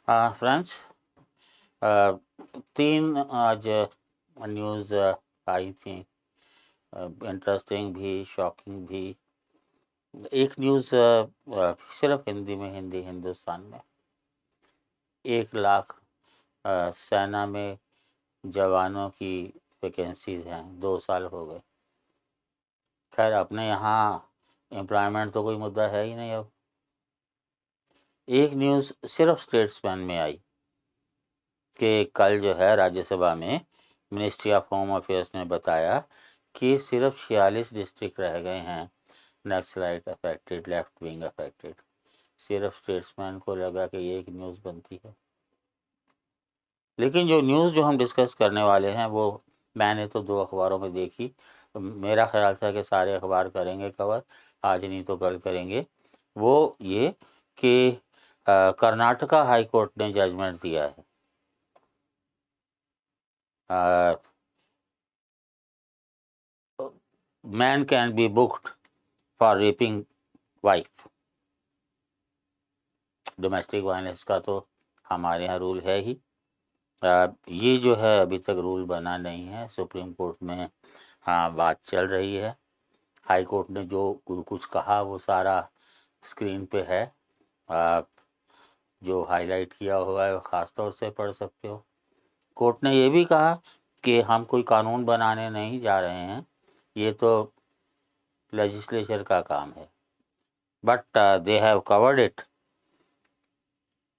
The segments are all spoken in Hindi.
फ्रेंड्स, तीन आज न्यूज़ आई थी, इंटरेस्टिंग भी, शॉकिंग भी। एक न्यूज़ सिर्फ हिंदी में, हिंदी हिंदुस्तान में 1 लाख सेना में जवानों की वैकेंसीज हैं, 2 साल हो गए। खैर, अपने यहाँ एम्प्लॉयमेंट तो कोई मुद्दा है ही नहीं। अब एक न्यूज़ सिर्फ स्टेट्समैन में आई कि कल जो है राज्यसभा में मिनिस्ट्री ऑफ होम अफेयर्स ने बताया कि सिर्फ 46 डिस्ट्रिक्ट रह गए हैं naxalite affected, left wing affected. सिर्फ स्टेट्समैन को लगा कि ये एक न्यूज़ बनती है। लेकिन जो न्यूज़ जो हम डिस्कस करने वाले हैं वो मैंने तो 2 अखबारों में देखी। मेरा ख्याल था कि सारे अखबार करेंगे कवर, आज नहीं तो कल करेंगे। वो ये कि कर्नाटका हाई कोर्ट ने जजमेंट दिया है। Man can be booked for rapping wife. Domestic violence का तो हमारे यहाँ रूल है ही। ये जो है अभी तक रूल बना नहीं है, सुप्रीम कोर्ट में बात चल रही है। हाई कोर्ट ने जो कुछ कहा वो सारा स्क्रीन पे है, आप जो हाईलाइट किया हुआ है वो ख़ास तौर से पढ़ सकते हो। कोर्ट ने ये भी कहा कि हम कोई कानून बनाने नहीं जा रहे हैं, ये तो लेजिस्लेचर का काम है। But they have covered it,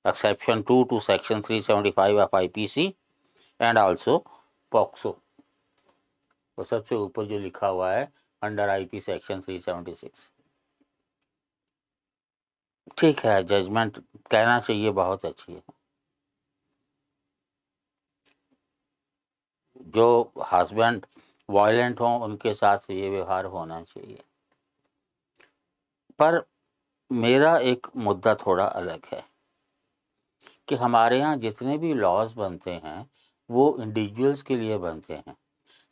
exception 2 to section 375 of IPC and also POCSO. वो सबसे ऊपर जो लिखा हुआ है अंडर IP सेक्शन 376। ठीक है, जजमेंट कहना चाहिए बहुत अच्छी है। जो हस्बैंड वायलेंट हों उनके साथ ये व्यवहार होना चाहिए। पर मेरा एक मुद्दा थोड़ा अलग है कि हमारे यहाँ जितने भी लॉज बनते हैं वो इंडिविजुअल्स के लिए बनते हैं,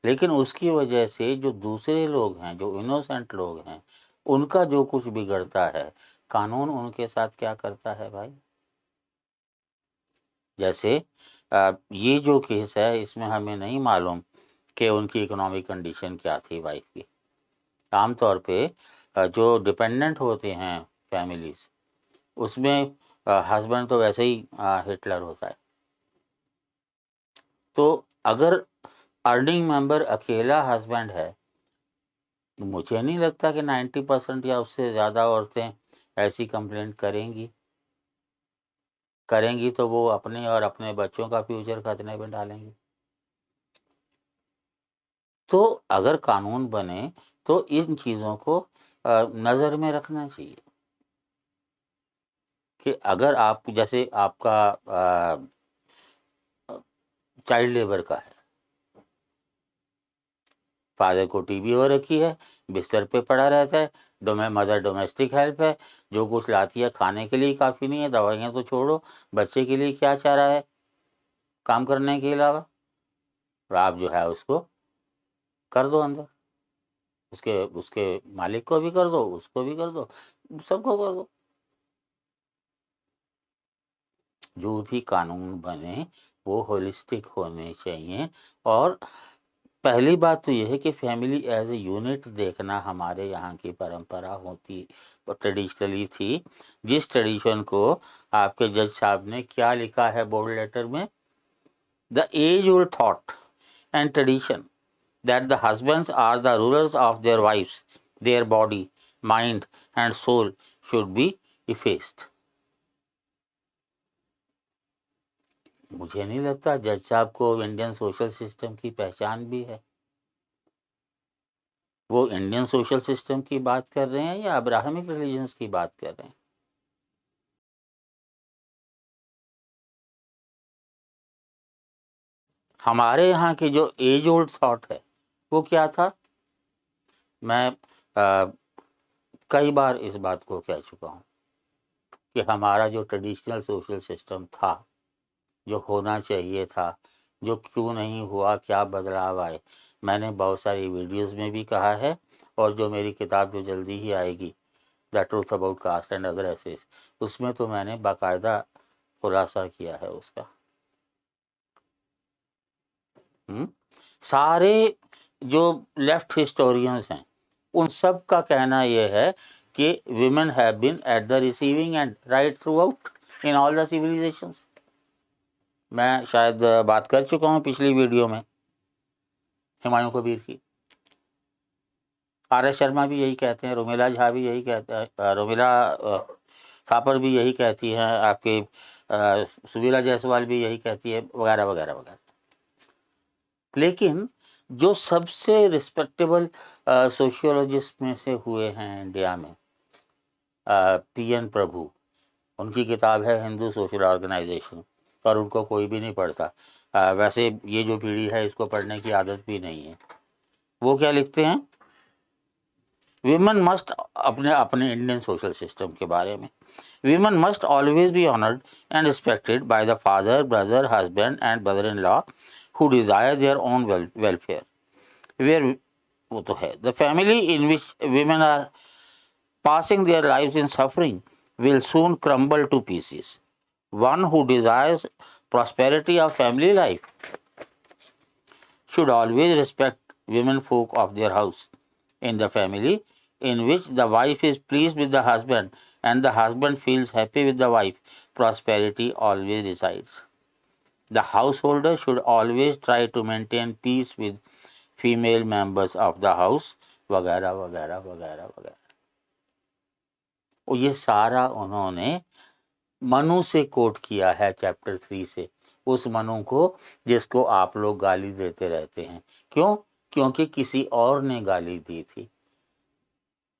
लेकिन उसकी वजह से जो दूसरे लोग हैं, जो इनोसेंट लोग हैं, उनका जो कुछ बिगड़ता है, कानून उनके साथ क्या करता है भाई। जैसे ये जो केस है इसमें हमें नहीं मालूम कि उनकी इकोनॉमिक कंडीशन क्या थी वाइफ की। आमतौर पे जो डिपेंडेंट होते हैं फैमिलीज, उसमें हस्बैंड तो वैसे ही हिटलर होता है। तो अगर अर्निंग मेंबर अकेला हस्बैंड है तो मुझे नहीं लगता कि 90% या उससे ज़्यादा औरतें ऐसी कंप्लेंट करेंगी तो वो अपने और अपने बच्चों का फ्यूचर खतरे में डालेंगी। तो अगर कानून बने तो इन चीज़ों को नज़र में रखना चाहिए कि अगर आप, जैसे आपका चाइल्ड लेबर का है, फादर को टीबी हो रखी है, बिस्तर पे पड़ा रहता है, मदर डोमेस्टिक हेल्प है, जो कुछ लाती है खाने के लिए काफ़ी नहीं है, दवाइयाँ तो छोड़ो, बच्चे के लिए क्या चाह रहा है काम करने के अलावा। तो आप जो है उसको कर दो अंदर, उसके उसके मालिक को भी कर दो, उसको भी कर दो, सबको कर दो। जो भी कानून बने वो होलिस्टिक होने चाहिए। और पहली बात तो यह है कि फैमिली एज ए यूनिट देखना हमारे यहाँ की परंपरा होती, ट्रेडिशनली थी। जिस ट्रेडिशन को आपके जज साहब ने क्या लिखा है बोल्ड लेटर में, the age old thought and tradition that the husbands are the rulers of their wives, their body, mind and soul should be effaced. मुझे नहीं लगता जज साहब को इंडियन सोशल सिस्टम की पहचान भी है। वो इंडियन सोशल सिस्टम की बात कर रहे हैं या अब्राहमिक रिलीजन्स की बात कर रहे हैं। हमारे यहाँ की जो एज ओल्ड थॉट है वो क्या था। मैं कई बार इस बात को कह चुका हूँ कि हमारा जो ट्रेडिशनल सोशल सिस्टम था, जो होना चाहिए था, जो क्यों नहीं हुआ, क्या बदलाव आए, मैंने बहुत सारी वीडियोस में भी कहा है। और जो मेरी किताब जो जल्दी ही आएगी, the truth about caste and other essays, उसमें तो मैंने बाकायदा खुलासा किया है उसका। सारे जो लेफ्ट हिस्टोरियंस हैं उन सब का कहना यह है कि women have been at the receiving end right throughout in all the civilisations. मैं शायद बात कर चुका हूँ पिछली वीडियो में हुमायूं कबीर की। आर एस शर्मा भी यही कहते हैं, रोमिला झा भी यही कहते हैं, रोमिला थापर भी यही कहती हैं, आपके सुबीरा जायसवाल भी यही कहती है, वगैरह वगैरह वगैरह। लेकिन जो सबसे रिस्पेक्टेबल सोशियोलॉजिस्ट में से हुए हैं इंडिया में, पीएन प्रभु, उनकी किताब है हिंदू सोशल ऑर्गेनाइजेशन, और उनको कोई भी नहीं पढ़ता। वैसे ये जो पीढ़ी है इसको पढ़ने की आदत भी नहीं है। वो क्या लिखते हैं, विमेन मस्ट, अपने इंडियन सोशल सिस्टम के बारे में, women must always be honoured and respected by the father, brother, husband and brother in law who desire their own welfare, where वो तो है, the family in which women are passing their lives in suffering will soon crumble to pieces. One who desires prosperity of family life should always respect women folk of their house. In the family in which the wife is pleased with the husband and the husband feels happy with the wife, prosperity always resides. The householder should always try to maintain peace with female members of the house, वगैरह वगैरह वगैरह वगैरह। और ये सारा उन्होंने मनु से कोट किया है, चैप्टर 3 से, उस मनु को जिसको आप लोग गाली देते रहते हैं। क्यों? क्योंकि किसी और ने गाली दी थी,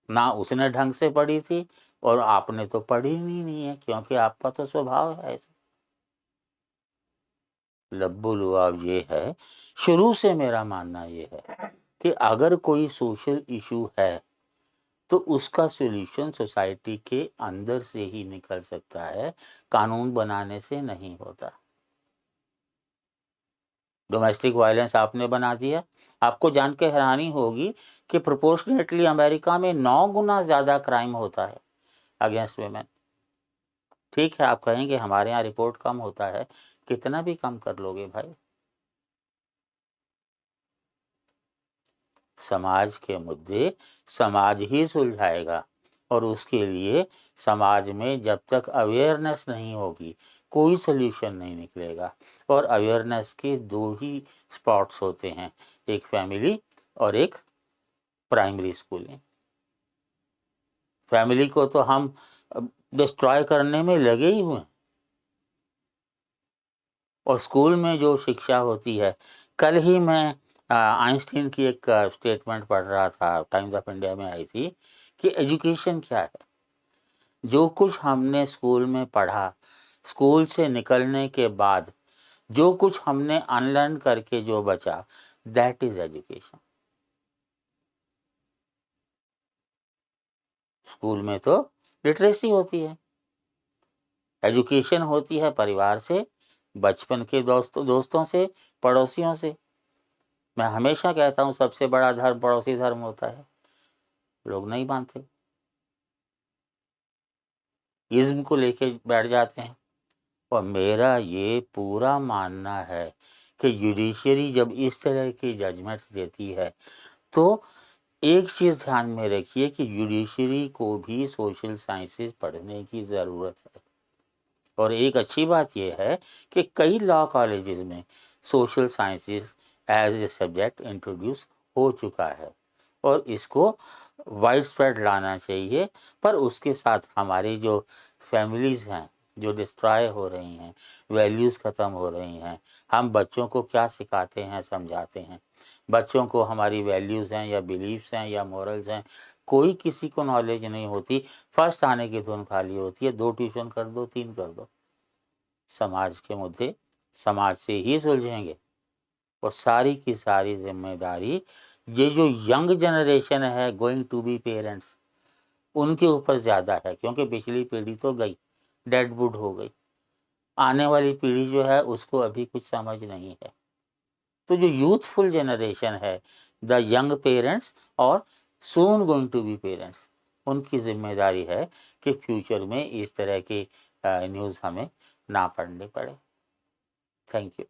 ना उसने ढंग से पढ़ी थी और आपने तो पढ़ी नहीं है, क्योंकि आपका तो स्वभाव है ऐसा। लब्बू लुआब ये है, शुरू से मेरा मानना ये है कि अगर कोई सोशल इशू है तो उसका सॉल्यूशन सोसाइटी के अंदर से ही निकल सकता है, कानून बनाने से नहीं होता। डोमेस्टिक वायलेंस आपने बना दिया, आपको जान के हैरानी होगी कि प्रोपोर्शनेटली अमेरिका में 9 गुना ज़्यादा क्राइम होता है अगेंस्ट वुमेन। ठीक है, आप कहेंगे हमारे यहाँ रिपोर्ट कम होता है, कितना भी कम कर लोगे भाई। समाज के मुद्दे समाज ही सुलझाएगा, और उसके लिए समाज में जब तक अवेयरनेस नहीं होगी कोई सोल्यूशन नहीं निकलेगा। और अवेयरनेस के 2 ही स्पॉट्स होते हैं, एक फैमिली और एक प्राइमरी स्कूलिंग। फैमिली को तो हम डिस्ट्रॉय करने में लगे ही हुए, और स्कूल में जो शिक्षा होती है, कल ही मैं आइंस्टीन की एक स्टेटमेंट पढ़ रहा था, टाइम्स ऑफ इंडिया में आई थी, कि एजुकेशन क्या है। जो कुछ हमने स्कूल में पढ़ा, स्कूल से निकलने के बाद जो कुछ हमने अनलर्न करके जो बचा, दैट इज एजुकेशन। स्कूल में तो लिटरेसी होती है, एजुकेशन होती है परिवार से, बचपन के दोस्तों से, पड़ोसियों से। मैं हमेशा कहता हूँ सबसे बड़ा धर्म पड़ोसी धर्म होता है, लोग नहीं मानते, इज्म को लेके बैठ जाते हैं। और मेरा ये पूरा मानना है कि जुडिशरी जब इस तरह की जजमेंट्स देती है तो एक चीज़ ध्यान में रखिए कि जुडिशरी को भी सोशल साइंसेस पढ़ने की ज़रूरत है। और एक अच्छी बात यह है कि कई लॉ कॉलेजेस में social sciences as a subject introduce हो चुका है, और इसको वाइड स्प्रेड लाना चाहिए। पर उसके साथ हमारी जो फैमिलीज़ हैं जो डिस्ट्रॉय हो रही हैं, वैल्यूज़ ख़त्म हो रही हैं, हम बच्चों को क्या सिखाते हैं, समझाते हैं, बच्चों को हमारी वैल्यूज़ हैं या बिलीव्स हैं या मॉरल्स हैं, कोई किसी को नॉलेज नहीं होती। फर्स्ट आने की धुन खाली होती है, 2 ट्यूशन कर दो, 3 कर दो। समाज के मुद्दे समाज से ही सुलझेंगे, और सारी की सारी जिम्मेदारी ये जो यंग जनरेशन है गोइंग टू बी पेरेंट्स, उनके ऊपर ज़्यादा है, क्योंकि पिछली पीढ़ी तो गई, डेड वुड हो गई। आने वाली पीढ़ी जो है उसको अभी कुछ समझ नहीं है। तो जो यूथफुल जनरेशन है, द यंग पेरेंट्स और soon going to be parents, उनकी जिम्मेदारी है कि फ्यूचर में इस तरह की न्यूज़ हमें ना पढ़नी पड़े। Thank you.